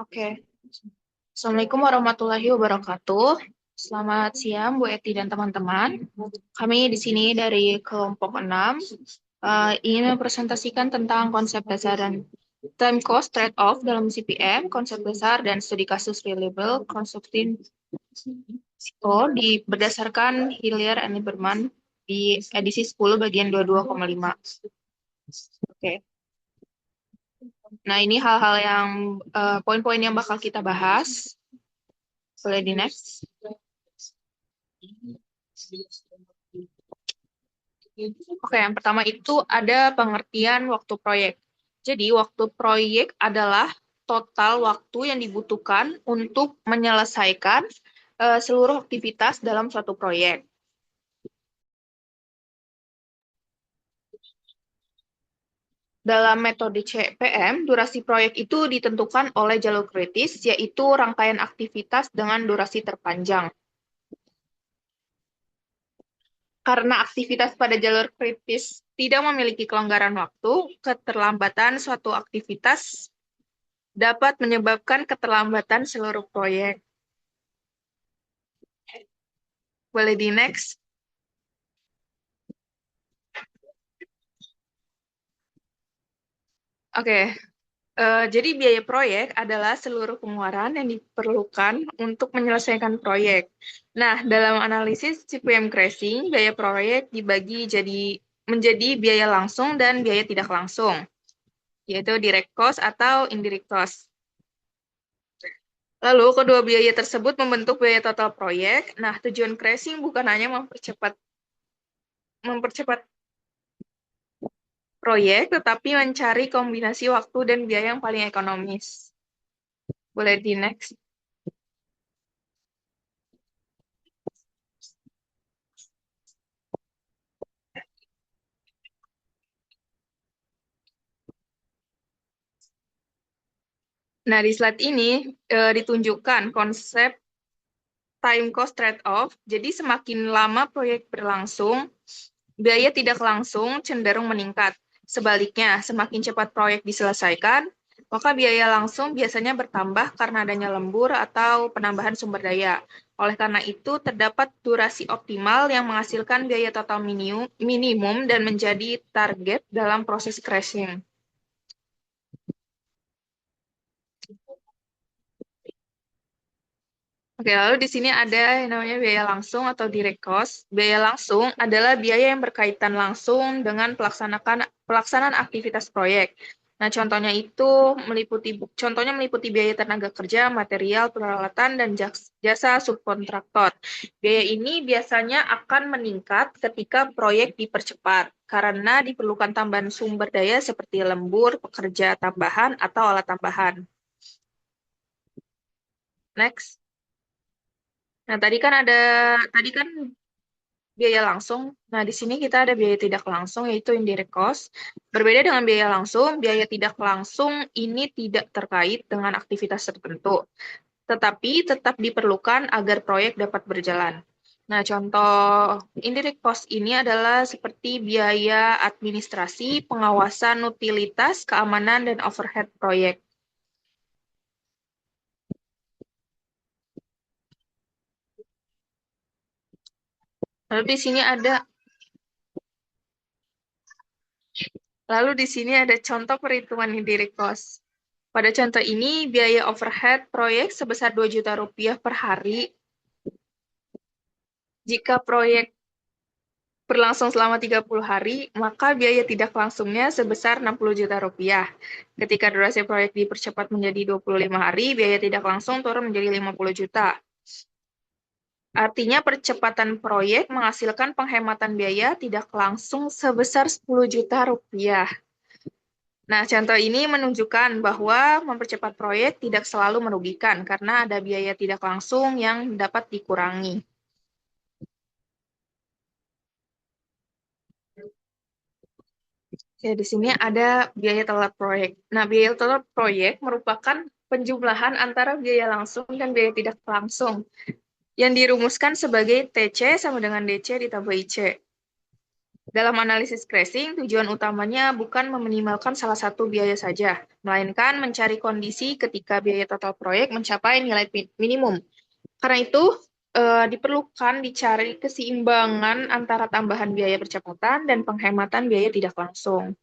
Oke. Assalamualaikum warahmatullahi wabarakatuh. Selamat siang Bu Eti dan teman-teman. Kami di sini dari kelompok 6 ingin mempresentasikan tentang konsep dasar dan time cost trade-off dalam CPM, konsep besar dan studi kasus reliable constructing berdasarkan Hillier and Lieberman di edisi 10 bagian 22,5. Oke. Nah, ini hal-hal yang poin-poin yang bakal kita bahas. Boleh di next. Oke, yang pertama itu ada pengertian waktu proyek. Jadi, waktu proyek adalah total waktu yang dibutuhkan untuk menyelesaikan seluruh aktivitas dalam suatu proyek. Dalam metode CPM, durasi proyek itu ditentukan oleh jalur kritis, yaitu rangkaian aktivitas dengan durasi terpanjang. Karena aktivitas pada jalur kritis tidak memiliki kelonggaran waktu, keterlambatan suatu aktivitas dapat menyebabkan keterlambatan seluruh proyek. Boleh di next. Oke, jadi biaya proyek adalah seluruh pengeluaran yang diperlukan untuk menyelesaikan proyek. Nah, dalam analisis CPM Crashing, biaya proyek dibagi menjadi biaya langsung dan biaya tidak langsung, yaitu direct cost atau indirect cost. Lalu, kedua biaya tersebut membentuk biaya total proyek. Nah, tujuan Crashing bukan hanya mempercepat proyek, tetapi mencari kombinasi waktu dan biaya yang paling ekonomis. Boleh di next. Nah, di slide ini ditunjukkan konsep time cost trade-off. Jadi, semakin lama proyek berlangsung, biaya tidak langsung cenderung meningkat. Sebaliknya, semakin cepat proyek diselesaikan, maka biaya langsung biasanya bertambah karena adanya lembur atau penambahan sumber daya. Oleh karena itu, terdapat durasi optimal yang menghasilkan biaya total minimum dan menjadi target dalam proses crashing. Oke, lalu di sini ada yang namanya biaya langsung atau direct cost. Biaya langsung adalah biaya yang berkaitan langsung dengan pelaksanaan aktivitas proyek. Nah, contohnya meliputi biaya tenaga kerja, material, peralatan, dan jasa subkontraktor. Biaya ini biasanya akan meningkat ketika proyek dipercepat karena diperlukan tambahan sumber daya seperti lembur, pekerja tambahan, atau alat tambahan. Next. Nah, tadi kan biaya langsung. Nah, di sini kita ada biaya tidak langsung, yaitu indirect cost. Berbeda dengan biaya langsung, biaya tidak langsung ini tidak terkait dengan aktivitas tertentu, tetapi tetap diperlukan agar proyek dapat berjalan. Nah, contoh indirect cost ini adalah seperti biaya administrasi, pengawasan utilitas, keamanan, dan overhead proyek. Lalu di sini ada Lalu di sini ada contoh perhitungan indirect cost. Pada contoh ini, biaya overhead proyek sebesar 2 juta rupiah per hari. Jika proyek berlangsung selama 30 hari, maka biaya tidak langsungnya sebesar 60 juta rupiah. Ketika durasi proyek dipercepat menjadi 25 hari, biaya tidak langsung turun menjadi 50 juta. Artinya percepatan proyek menghasilkan penghematan biaya tidak langsung sebesar 10 juta rupiah. Nah, contoh ini menunjukkan bahwa mempercepat proyek tidak selalu merugikan karena ada biaya tidak langsung yang dapat dikurangi. Oke, di sini ada biaya telat proyek. Nah, biaya telat proyek merupakan penjumlahan antara biaya langsung dan biaya tidak langsung yang dirumuskan sebagai TC sama dengan DC ditambah IC. Dalam analisis crashing, tujuan utamanya bukan meminimalkan salah satu biaya saja, melainkan mencari kondisi ketika biaya total proyek mencapai nilai minimum. Karena itu, diperlukan dicari keseimbangan antara tambahan biaya percepatan dan penghematan biaya tidak langsung.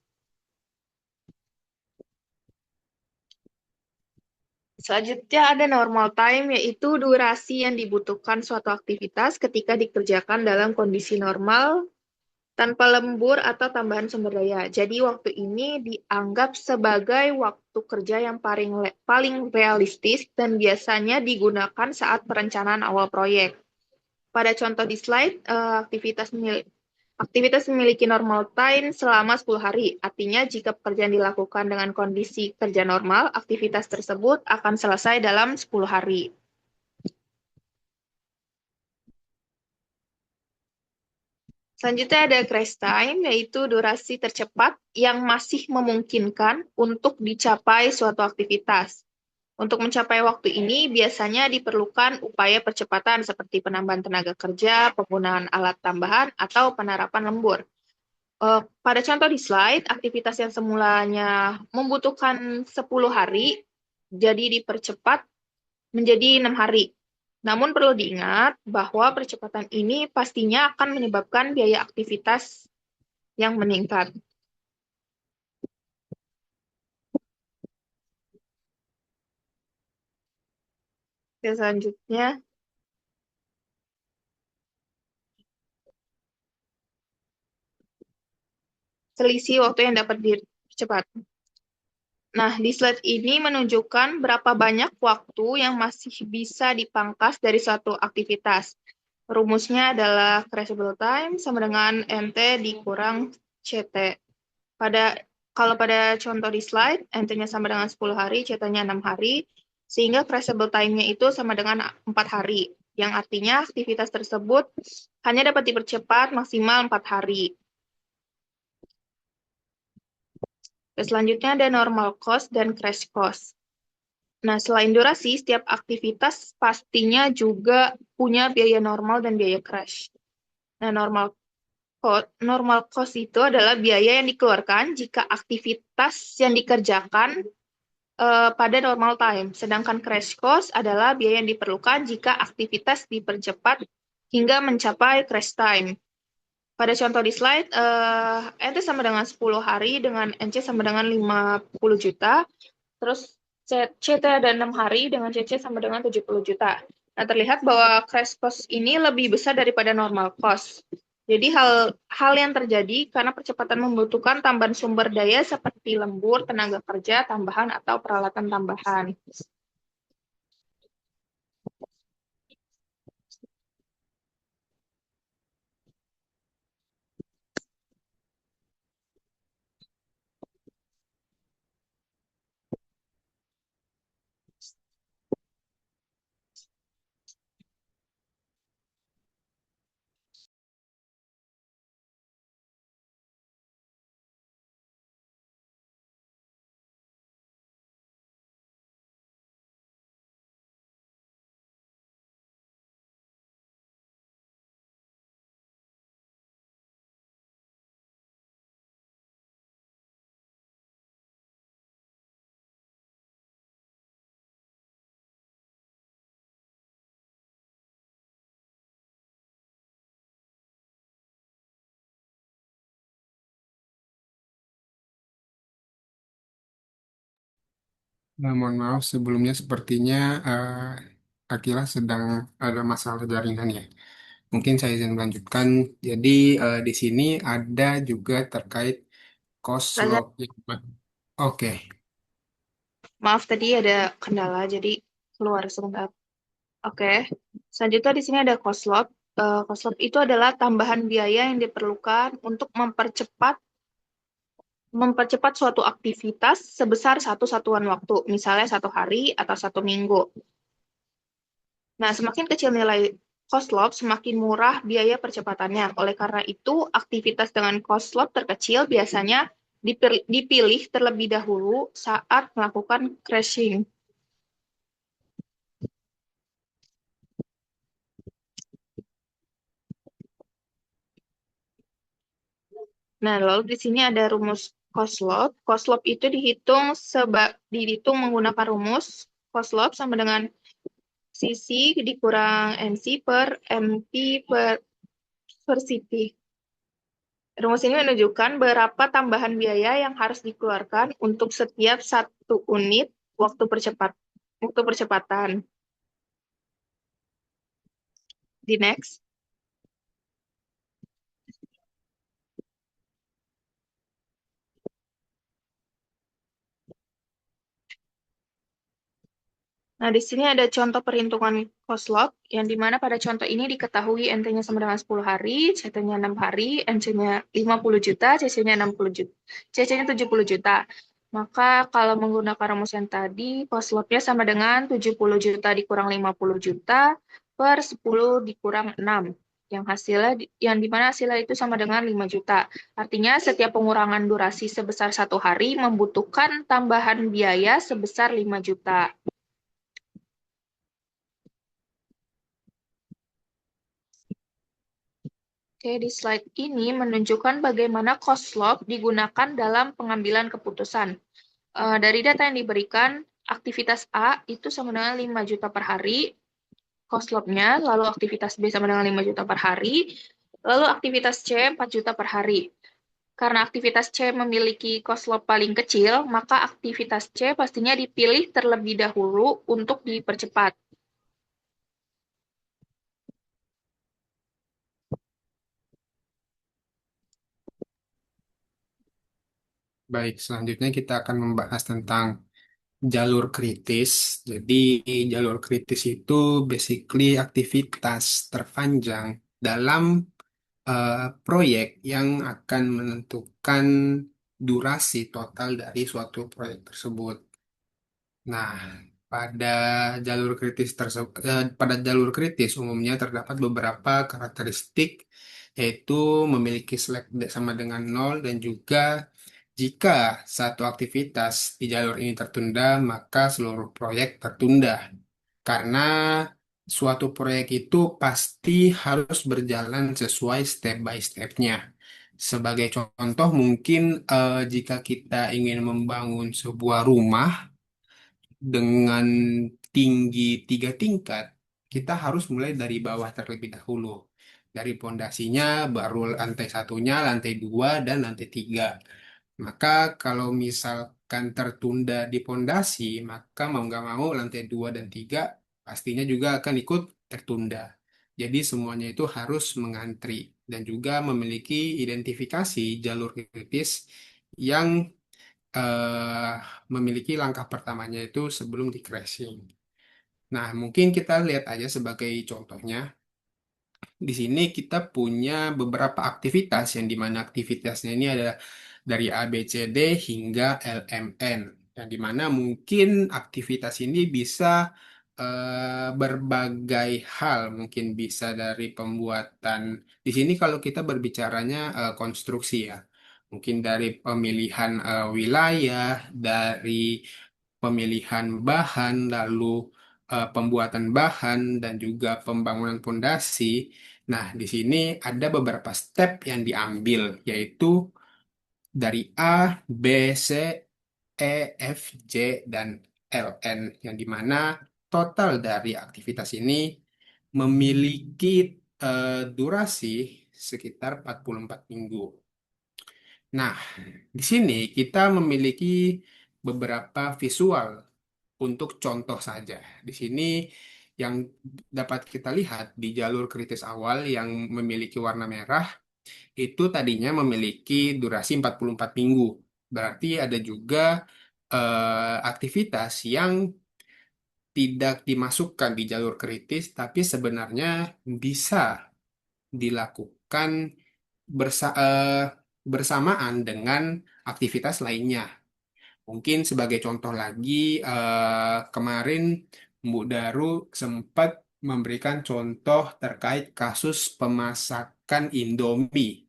Selanjutnya ada normal time, yaitu durasi yang dibutuhkan suatu aktivitas ketika dikerjakan dalam kondisi normal tanpa lembur atau tambahan sumber daya. Jadi waktu ini dianggap sebagai waktu kerja yang paling realistis dan biasanya digunakan saat perencanaan awal proyek. Pada contoh di slide, aktivitas memiliki normal time selama 10 hari. Artinya jika pekerjaan dilakukan dengan kondisi kerja normal, aktivitas tersebut akan selesai dalam 10 hari. Selanjutnya ada crash time, yaitu durasi tercepat yang masih memungkinkan untuk dicapai suatu aktivitas. Untuk mencapai waktu ini, biasanya diperlukan upaya percepatan seperti penambahan tenaga kerja, penggunaan alat tambahan, atau penerapan lembur. Pada contoh di slide, aktivitas yang semulanya membutuhkan 10 hari, jadi dipercepat menjadi 6 hari. Namun perlu diingat bahwa percepatan ini pastinya akan menyebabkan biaya aktivitas yang meningkat. Oke, selanjutnya, selisih waktu yang dapat dipercepat. Nah, di slide ini menunjukkan berapa banyak waktu yang masih bisa dipangkas dari suatu aktivitas. Rumusnya adalah crashable time sama dengan NT dikurang CT. Kalau pada contoh di slide, NT-nya sama dengan 10 hari, CT-nya 6 hari, sehingga crashable time-nya itu sama dengan 4 hari, yang artinya aktivitas tersebut hanya dapat dipercepat maksimal 4 hari. Selanjutnya ada normal cost dan crash cost. Nah, selain durasi, setiap aktivitas pastinya juga punya biaya normal dan biaya crash. Nah, normal cost itu adalah biaya yang dikeluarkan jika aktivitas yang dikerjakan pada normal time. Sedangkan crash cost adalah biaya yang diperlukan jika aktivitas dipercepat hingga mencapai crash time. Pada contoh di slide, NT sama dengan 10 hari, dengan NC sama dengan 50 juta. Terus CT ada 6 hari, dengan CC sama dengan 70 juta. Nah, terlihat bahwa crash cost ini lebih besar daripada normal cost. Jadi hal yang terjadi karena percepatan membutuhkan tambahan sumber daya seperti lembur, tenaga kerja tambahan, atau peralatan tambahan. Nah, mohon maaf sebelumnya sepertinya Akila sedang ada masalah jaringan ya. Mungkin saya izin melanjutkan. Jadi di sini ada juga terkait cost Rasa, log. Oke, maaf tadi ada kendala, jadi keluar sebentar. Oke. Selanjutnya di sini ada cost load. Cost load itu adalah tambahan biaya yang diperlukan untuk mempercepat suatu aktivitas sebesar satu satuan waktu, misalnya 1 hari atau 1 minggu. Nah, semakin kecil nilai cost load, semakin murah biaya percepatannya. Oleh karena itu, aktivitas dengan cost load terkecil biasanya dipilih terlebih dahulu saat melakukan crashing. Nah, lalu di sini ada rumus Koslov. Koslov itu dihitung menggunakan rumus Koslov sama dengan Cc dikurang Mc per Mp per Cp. Rumus ini menunjukkan berapa tambahan biaya yang harus dikeluarkan untuk setiap satu unit waktu percepatan. Di next. Nah, di sini ada contoh perhitungan cost log, yang dimana pada contoh ini diketahui NT-nya sama dengan 10 hari, CT-nya 6 hari, MC-nya 50 juta, CC-nya 60 juta, CC-nya 70 juta. Maka kalau menggunakan rumus yang tadi, cost log-nya sama dengan 70 juta dikurang 50 juta per 10 dikurang 6. Yang dimana hasilnya itu sama dengan 5 juta. Artinya setiap pengurangan durasi sebesar 1 hari membutuhkan tambahan biaya sebesar 5 juta. Oke, di slide ini menunjukkan bagaimana cost log digunakan dalam pengambilan keputusan. Dari data yang diberikan, aktivitas A itu sama dengan 5 juta per hari, cost log-nya, lalu aktivitas B sama dengan 5 juta per hari, lalu aktivitas C 4 juta per hari. Karena aktivitas C memiliki cost log paling kecil, maka aktivitas C pastinya dipilih terlebih dahulu untuk dipercepat. Baik, selanjutnya kita akan membahas tentang jalur kritis. Jadi, jalur kritis itu basically aktivitas terpanjang dalam proyek yang akan menentukan durasi total dari suatu proyek tersebut. Nah, pada pada jalur kritis umumnya terdapat beberapa karakteristik, yaitu memiliki slack sama dengan nol, dan juga jika satu aktivitas di jalur ini tertunda, maka seluruh proyek tertunda. Karena suatu proyek itu pasti harus berjalan sesuai step by step-nya. Sebagai contoh, mungkin jika kita ingin membangun sebuah rumah dengan tinggi 3 tingkat, kita harus mulai dari bawah terlebih dahulu. Dari pondasinya, baru lantai satunya, lantai dua, dan lantai tiga. Maka kalau misalkan tertunda di pondasi, maka mau nggak mau lantai 2 dan 3 pastinya juga akan ikut tertunda. Jadi semuanya itu harus mengantri dan juga memiliki identifikasi jalur kritis yang eh, memiliki langkah pertamanya itu sebelum di crashing. Nah, mungkin kita lihat aja sebagai contohnya. Di sini kita punya beberapa aktivitas yang dimana aktivitasnya ini ada dari A, B, C, D hingga LMN. Yang dimana mungkin aktivitas ini bisa berbagai hal, mungkin bisa dari pembuatan. Di sini kalau kita berbicaranya konstruksi ya, mungkin dari pemilihan wilayah, dari pemilihan bahan, lalu pembuatan bahan dan juga pembangunan pondasi. Nah, di sini ada beberapa step yang diambil, yaitu dari A, B, C, E, F, J, dan LN, yang dimana total dari aktivitas ini memiliki durasi sekitar 44 minggu. Nah, di sini kita memiliki beberapa visual untuk contoh saja. Di sini yang dapat kita lihat di jalur kritis awal yang memiliki warna merah itu tadinya memiliki durasi 44 minggu. Berarti ada juga aktivitas yang tidak dimasukkan di jalur kritis tapi sebenarnya bisa dilakukan bersamaan dengan aktivitas lainnya. Mungkin sebagai contoh lagi, kemarin Mbak Daru sempat memberikan contoh terkait kasus pemasakan Indomie.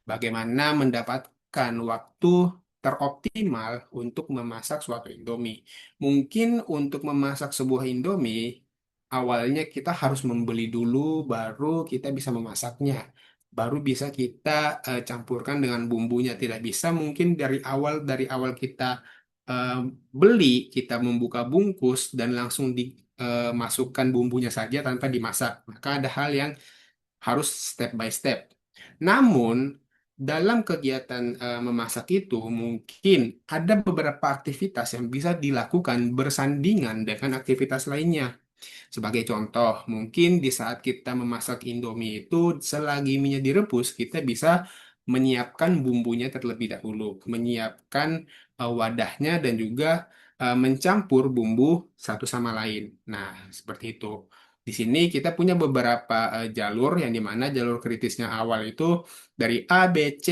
Bagaimana mendapatkan waktu teroptimal untuk memasak suatu Indomie. Mungkin untuk memasak sebuah Indomie, awalnya kita harus membeli dulu, baru kita bisa memasaknya. baru bisa kita campurkan dengan bumbunya. Tidak bisa mungkin dari awal kita eh, beli, kita membuka bungkus dan langsung dimasukkan bumbunya saja tanpa dimasak. Maka ada hal yang harus step by step. Namun, dalam kegiatan memasak itu mungkin ada beberapa aktivitas yang bisa dilakukan bersandingan dengan aktivitas lainnya. Sebagai contoh, mungkin di saat kita memasak Indomie itu, selagi minyak direbus, kita bisa menyiapkan bumbunya terlebih dahulu, menyiapkan wadahnya dan juga mencampur bumbu satu sama lain. Nah, seperti itu. Di sini kita punya beberapa jalur yang dimana jalur kritisnya awal itu dari A, B, C,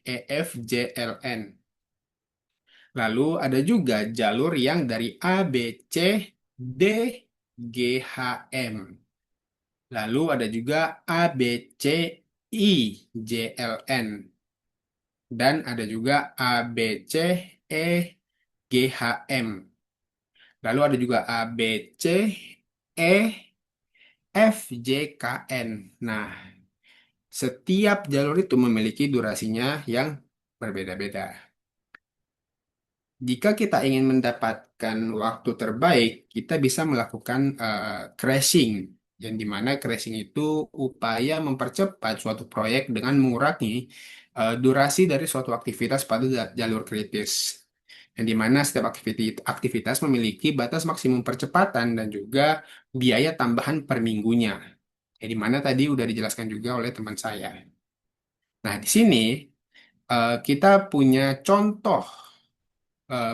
E, F, J, L, N. Lalu ada juga jalur yang dari A, B, C, D, G, H, M. Lalu ada juga A, B, C, I, J, L, N. Dan ada juga A, B, C, E, G, H, M. Lalu ada juga A, B, C, E, F, J, K, N. Nah, setiap jalur itu memiliki durasinya yang berbeda-beda. Jika kita ingin mendapatkan waktu terbaik, kita bisa melakukan crashing, yang dimana crashing itu upaya mempercepat suatu proyek dengan mengurangi durasi dari suatu aktivitas pada jalur kritis, yang dimana setiap aktivitas memiliki batas maksimum percepatan dan juga biaya tambahan per minggunya, yang dimana tadi udah dijelaskan juga oleh teman saya. Nah, di sini kita punya contoh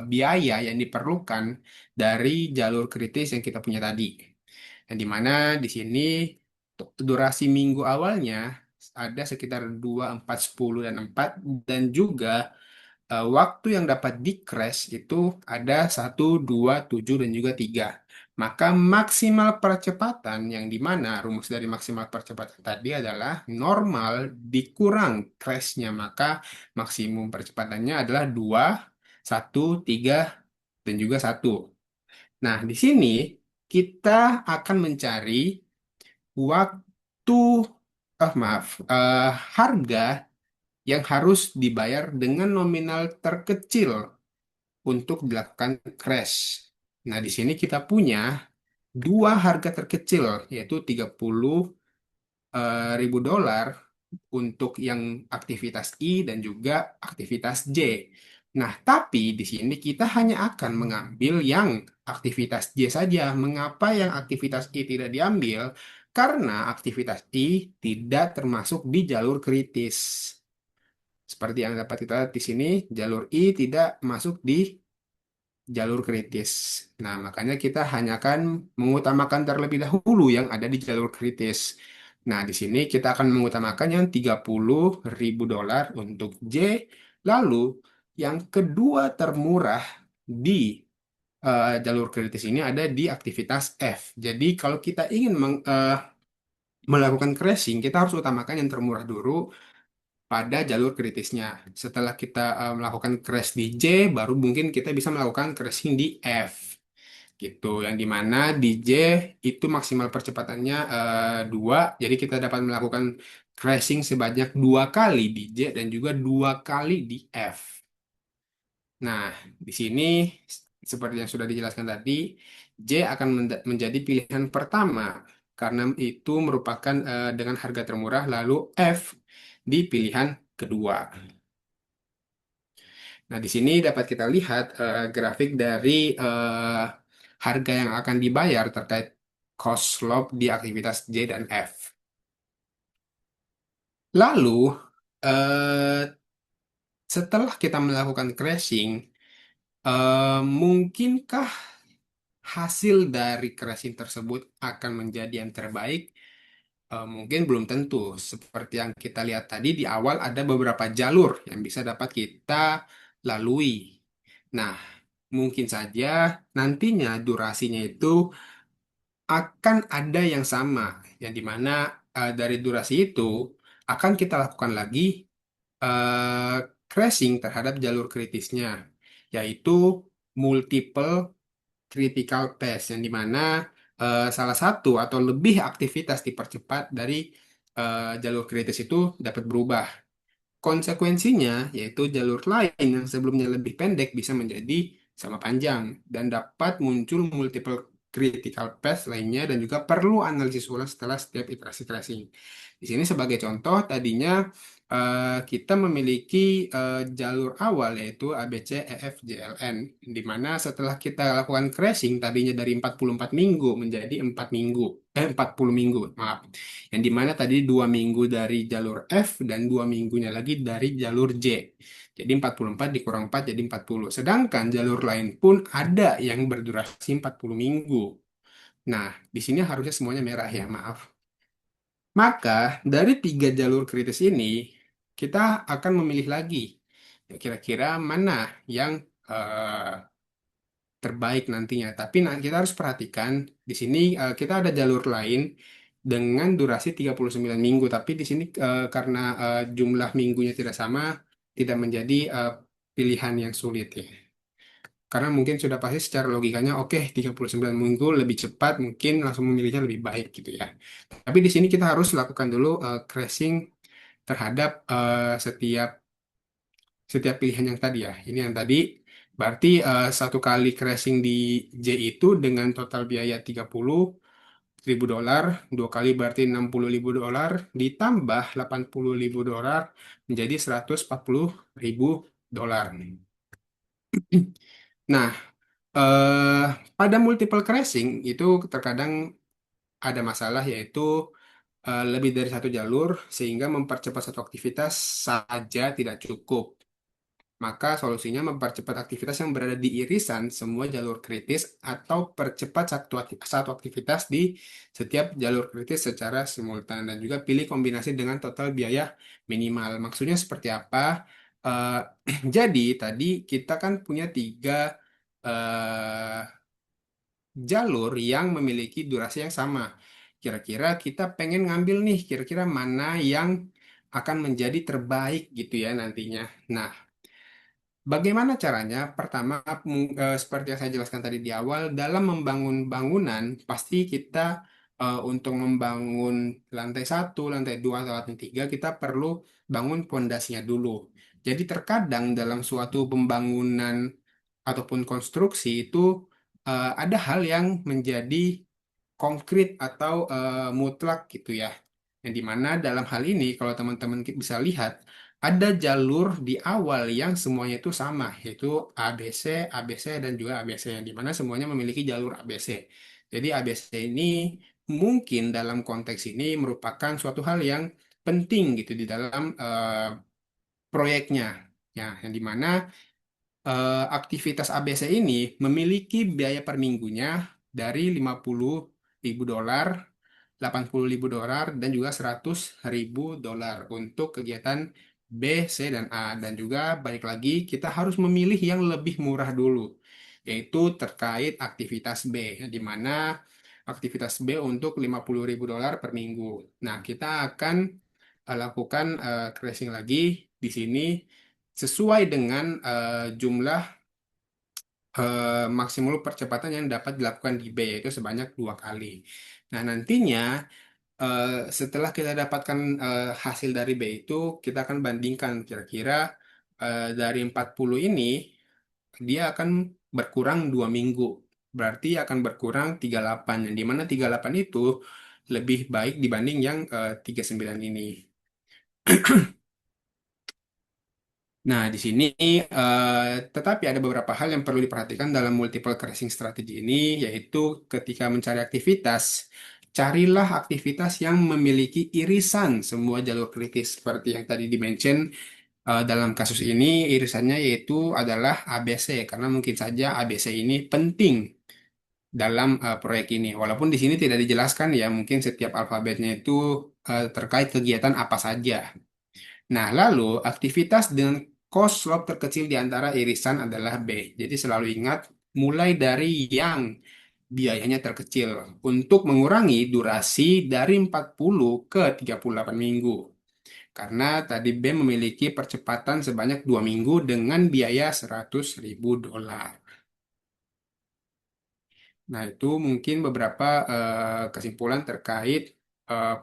biaya yang diperlukan dari jalur kritis yang kita punya tadi. Yang dimana di sini durasi minggu awalnya ada sekitar 2, 4, 10, dan 4, dan juga waktu yang dapat di crash itu ada 1, 2, 7, dan juga 3. Maka maksimal percepatan yang dimana rumus dari maksimal percepatan tadi adalah normal dikurang crashnya. Maka maksimum percepatannya adalah 2, 1, 3, dan juga 1. Nah, di sini kita akan mencari waktu, maaf, harga yang harus dibayar dengan nominal terkecil untuk dilakukan crash. Nah, di sini kita punya dua harga terkecil, yaitu 30 ribu dolar untuk yang aktivitas I dan juga aktivitas J. Nah, tapi di sini kita hanya akan mengambil yang aktivitas J saja. Mengapa yang aktivitas I tidak diambil? Karena aktivitas I tidak termasuk di jalur kritis. Seperti yang dapat kita lihat di sini, jalur I tidak masuk di jalur kritis. Nah, makanya kita hanya akan mengutamakan terlebih dahulu yang ada di jalur kritis. Nah, di sini kita akan mengutamakan yang 30 ribu dolar untuk J. Lalu, yang kedua termurah di jalur kritis ini ada di aktivitas F. Jadi, kalau kita ingin melakukan crashing, kita harus utamakan yang termurah dulu pada jalur kritisnya. Setelah kita melakukan crash di J, baru mungkin kita bisa melakukan crashing di F. Gitu, yang dimana di J itu maksimal percepatannya 2, jadi kita dapat melakukan crashing sebanyak 2 kali di J dan juga 2 kali di F. Nah, di sini seperti yang sudah dijelaskan tadi, J akan menjadi pilihan pertama karena itu merupakan dengan harga termurah, lalu F di pilihan kedua. Nah, di sini dapat kita lihat grafik dari harga yang akan dibayar terkait cost slope di aktivitas J dan F. Lalu, eh, setelah kita melakukan crashing, mungkinkah hasil dari crashing tersebut akan menjadi yang terbaik? Mungkin belum tentu. Seperti yang kita lihat tadi di awal ada beberapa jalur yang bisa dapat kita lalui. Nah, mungkin saja nantinya durasinya itu akan ada yang sama, yang dimana dari durasi itu akan kita lakukan lagi eh, crashing terhadap jalur kritisnya, yaitu multiple critical path, yang dimana salah satu atau lebih aktivitas dipercepat dari jalur kritis itu dapat berubah. Konsekuensinya yaitu jalur lain yang sebelumnya lebih pendek bisa menjadi sama panjang dan dapat muncul multiple critical path lainnya dan juga perlu analisis ulang setelah setiap iterasi tracing. Di sini sebagai contoh tadinya kita memiliki jalur awal yaitu A, B, C, E, F, G, L, N di mana setelah kita lakukan crashing tadinya dari 44 minggu menjadi 4 minggu 40 minggu, maaf, yang dimana tadi 2 minggu dari jalur F dan 2 minggunya lagi dari jalur J. Jadi 44 dikurang 4 jadi 40. Sedangkan jalur lain pun ada yang berdurasi 40 minggu. Nah, di sini harusnya semuanya merah ya, maaf. Maka dari 3 jalur kritis ini, kita akan memilih lagi. Ya, kira-kira mana yang terbaik nantinya. Tapi kita harus perhatikan di sini kita ada jalur lain dengan durasi 39 minggu. Tapi di sini karena jumlah minggunya tidak sama, tidak menjadi pilihan yang sulit ya. Karena mungkin sudah pasti secara logikanya oke 39 minggu lebih cepat mungkin langsung memilihnya lebih baik gitu ya. Tapi di sini kita harus lakukan dulu crashing terhadap setiap setiap pilihan yang tadi ya. Ini yang tadi berarti satu kali crashing di J itu dengan total biaya 30.000 dolar, 2 kali berarti 60.000 dolar, ditambah 80.000 dolar menjadi 140.000 dolar. Nah, eh, pada multiple crashing itu terkadang ada masalah yaitu lebih dari satu jalur sehingga mempercepat satu aktivitas saja tidak cukup. Maka solusinya mempercepat aktivitas yang berada di irisan semua jalur kritis atau percepat satu aktivitas di setiap jalur kritis secara simultan dan juga pilih kombinasi dengan total biaya minimal. Maksudnya seperti apa? Eh, jadi tadi kita kan punya 3 jalur yang memiliki durasi yang sama. Kira-kira kita pengen ngambil nih, kira-kira mana yang akan menjadi terbaik gitu ya nantinya. Nah, bagaimana caranya? Pertama, seperti yang saya jelaskan tadi di awal, dalam membangun bangunan, pasti kita untuk membangun lantai 1, lantai 2, atau lantai 3, kita perlu bangun pondasinya dulu. Jadi terkadang dalam suatu pembangunan ataupun konstruksi itu ada hal yang menjadi konkret atau mutlak gitu ya. Yang dimana dalam hal ini kalau teman-teman bisa lihat ada jalur di awal yang semuanya itu sama yaitu ABC, ABC dan juga ABC yang dimana semuanya memiliki jalur ABC. Jadi ABC ini mungkin dalam konteks ini merupakan suatu hal yang penting gitu di dalam proyeknya. Ya, yang dimana aktivitas ABC ini memiliki biaya per minggunya dari 50.000 dolar, 80.000 dolar, dan juga 100.000 dolar untuk kegiatan B, C, dan A. Dan juga balik lagi kita harus memilih yang lebih murah dulu, yaitu terkait aktivitas B, di mana aktivitas B untuk 50.000 dolar per minggu. Nah, kita akan lakukan tracing lagi di sini sesuai dengan jumlah maksimal percepatan yang dapat dilakukan di B yaitu sebanyak 2 kali. Nah, nantinya eh, setelah kita dapatkan hasil dari B itu kita akan bandingkan kira-kira dari 40 ini dia akan berkurang 2 minggu. Berarti akan berkurang 38 yang dimana 38 itu lebih baik dibanding yang 39 ini. Nah, di sini tetapi ada beberapa hal yang perlu diperhatikan dalam multiple crashing strategi ini, yaitu ketika mencari aktivitas, carilah aktivitas yang memiliki irisan semua jalur kritis seperti yang tadi dimention. Dalam kasus ini irisannya yaitu adalah ABC karena mungkin saja ABC ini penting dalam proyek ini. Walaupun di sini tidak dijelaskan ya, mungkin setiap alfabetnya itu terkait kegiatan apa saja. Nah, lalu aktivitas dengan cost slope terkecil di antara irisan adalah B. Jadi selalu ingat mulai dari yang biayanya terkecil untuk mengurangi durasi dari 40 ke 38 minggu. Karena tadi B memiliki percepatan sebanyak 2 minggu dengan biaya 100.000 dolar. Nah, itu mungkin beberapa kesimpulan terkait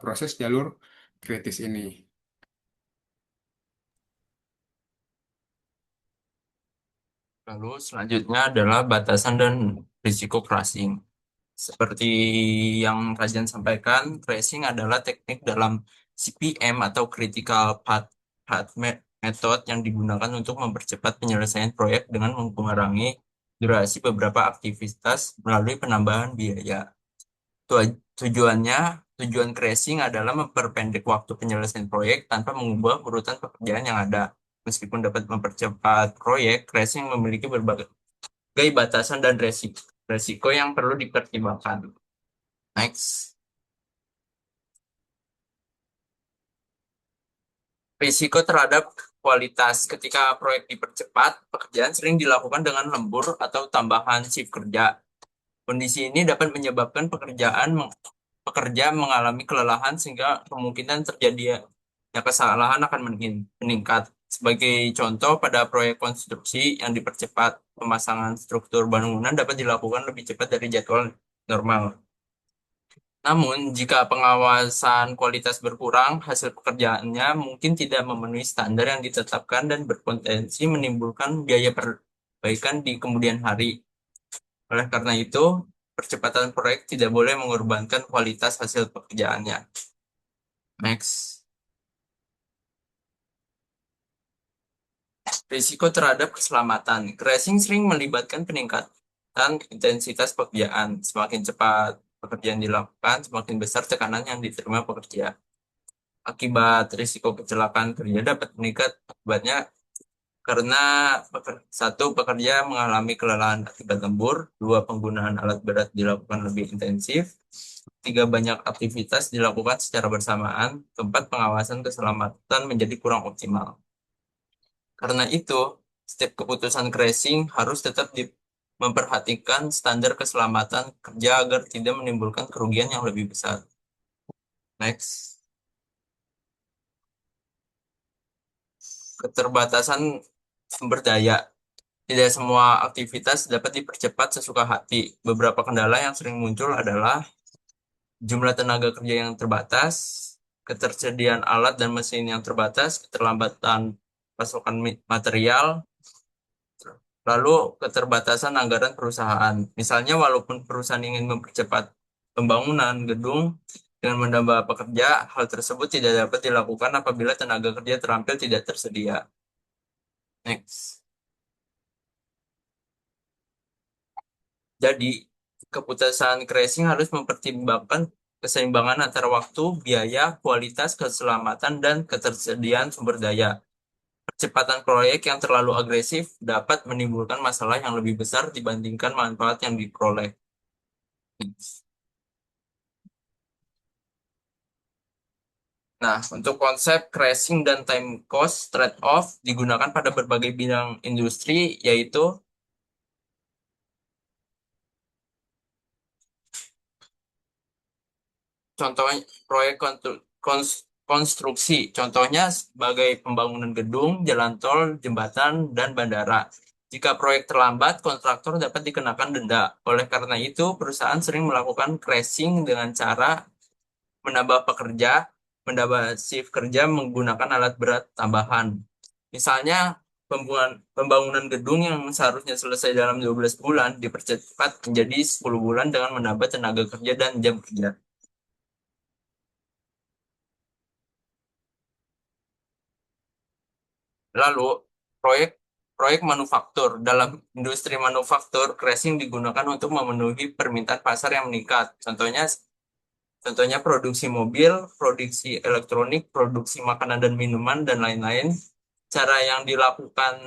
proses jalur kritis ini. Lalu selanjutnya adalah batasan dan risiko crashing. Seperti yang Rajan sampaikan, crashing adalah teknik dalam CPM atau Critical Path Method yang digunakan untuk mempercepat penyelesaian proyek dengan mengurangi durasi beberapa aktivitas melalui penambahan biaya. Tujuannya, tujuan crashing adalah memperpendek waktu penyelesaian proyek tanpa mengubah urutan pekerjaan yang ada. Meskipun dapat mempercepat proyek, crashing memiliki berbagai batasan dan resiko yang perlu dipertimbangkan. Next. Risiko terhadap kualitas. Ketika proyek dipercepat, pekerjaan sering dilakukan dengan lembur atau tambahan shift kerja. Kondisi ini dapat menyebabkan pekerja mengalami kelelahan sehingga kemungkinan terjadinya kesalahan akan meningkat. Sebagai contoh, pada proyek konstruksi yang dipercepat, pemasangan struktur bangunan dapat dilakukan lebih cepat dari jadwal normal. Namun, jika pengawasan kualitas berkurang, hasil pekerjaannya mungkin tidak memenuhi standar yang ditetapkan dan berpotensi menimbulkan biaya perbaikan di kemudian hari. Oleh karena itu, percepatan proyek tidak boleh mengorbankan kualitas hasil pekerjaannya. Next. Risiko terhadap keselamatan. Crashing sering melibatkan peningkatan intensitas pekerjaan. Semakin cepat pekerjaan dilakukan, semakin besar tekanan yang diterima pekerja. Akibat risiko kecelakaan kerja dapat meningkat akibatnya karena satu, pekerja mengalami kelelahan akibat lembur, dua, penggunaan alat berat dilakukan lebih intensif, tiga, banyak aktivitas dilakukan secara bersamaan, keempat, pengawasan keselamatan menjadi kurang optimal. Karena itu, setiap keputusan crashing harus tetap memperhatikan standar keselamatan kerja agar tidak menimbulkan kerugian yang lebih besar. Next. Keterbatasan sumber daya. Tidak semua aktivitas dapat dipercepat sesuka hati. Beberapa kendala yang sering muncul adalah jumlah tenaga kerja yang terbatas, ketersediaan alat dan mesin yang terbatas, keterlambatan pasokan material, lalu keterbatasan anggaran perusahaan. Misalnya, walaupun perusahaan ingin mempercepat pembangunan gedung dengan menambah pekerja, hal tersebut tidak dapat dilakukan apabila tenaga kerja terampil tidak tersedia. Next. Jadi, keputusan crashing harus mempertimbangkan keseimbangan antara waktu, biaya, kualitas, keselamatan, dan ketersediaan sumber daya. Percepatan proyek yang terlalu agresif dapat menimbulkan masalah yang lebih besar dibandingkan manfaat yang diperoleh. Nah, untuk konsep crashing dan time cost trade-off digunakan pada berbagai bidang industri, yaitu contohnya proyek konstruksi, contohnya sebagai pembangunan gedung, jalan tol, jembatan, dan bandara. Jika proyek terlambat, kontraktor dapat dikenakan denda. Oleh karena itu, perusahaan sering melakukan crashing dengan cara menambah pekerja, menambah shift kerja menggunakan alat berat tambahan. Misalnya, pembangunan gedung yang seharusnya selesai dalam 12 bulan dipercepat menjadi 10 bulan dengan menambah tenaga kerja dan jam kerja. Lalu, proyek proyek manufaktur. Dalam industri manufaktur, crashing digunakan untuk memenuhi permintaan pasar yang meningkat. Contohnya produksi mobil, produksi elektronik, produksi makanan dan minuman, dan lain-lain. Cara yang dilakukan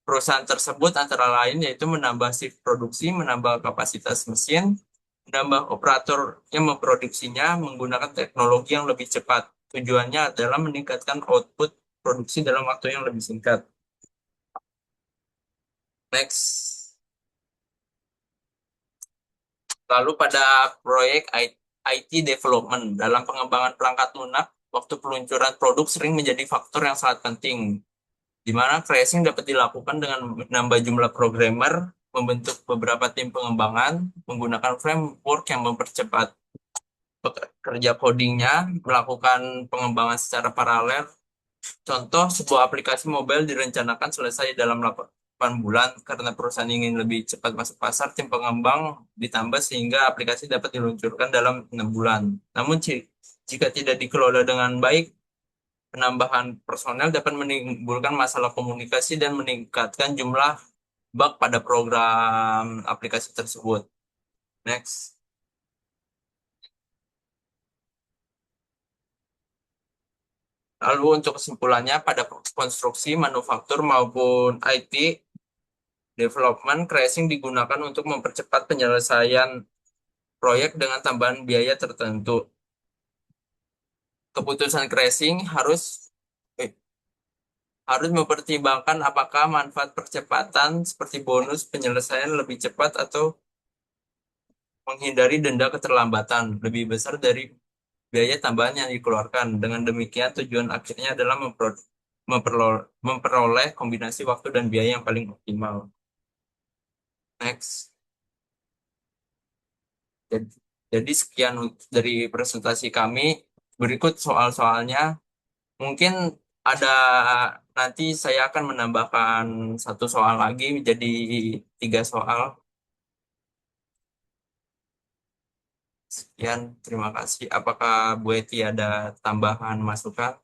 perusahaan tersebut antara lain yaitu menambah shift produksi, menambah kapasitas mesin, menambah operator yang memproduksinya menggunakan teknologi yang lebih cepat. Tujuannya adalah meningkatkan output produksi dalam waktu yang lebih singkat. Next. Lalu pada proyek IT development, dalam pengembangan perangkat lunak, waktu peluncuran produk sering menjadi faktor yang sangat penting, di mana crashing dapat dilakukan dengan menambah jumlah programmer, membentuk beberapa tim pengembangan, menggunakan framework yang mempercepat pekerja codingnya melakukan pengembangan secara paralel. Contoh, sebuah aplikasi mobile direncanakan selesai dalam 8 bulan karena perusahaan ingin lebih cepat masuk pasar, tim pengembang ditambah sehingga aplikasi dapat diluncurkan dalam 6 bulan. Namun, jika tidak dikelola dengan baik, penambahan personel dapat menimbulkan masalah komunikasi dan meningkatkan jumlah bug pada program aplikasi tersebut. Next. Lalu untuk kesimpulannya, pada konstruksi, manufaktur maupun IT, development crashing digunakan untuk mempercepat penyelesaian proyek dengan tambahan biaya tertentu. Keputusan crashing eh, harus mempertimbangkan apakah manfaat percepatan seperti bonus penyelesaian lebih cepat atau menghindari denda keterlambatan lebih besar dari biaya tambahan yang dikeluarkan. Dengan demikian, tujuan akhirnya adalah memperoleh kombinasi waktu dan biaya yang paling optimal. Next. Jadi, jadi sekian dari presentasi kami. Berikut soal-soalnya. Mungkin ada nanti saya akan menambahkan satu soal lagi menjadi 3 soal. Sekian, terima kasih. Apakah Bu Eti ada tambahan masukan?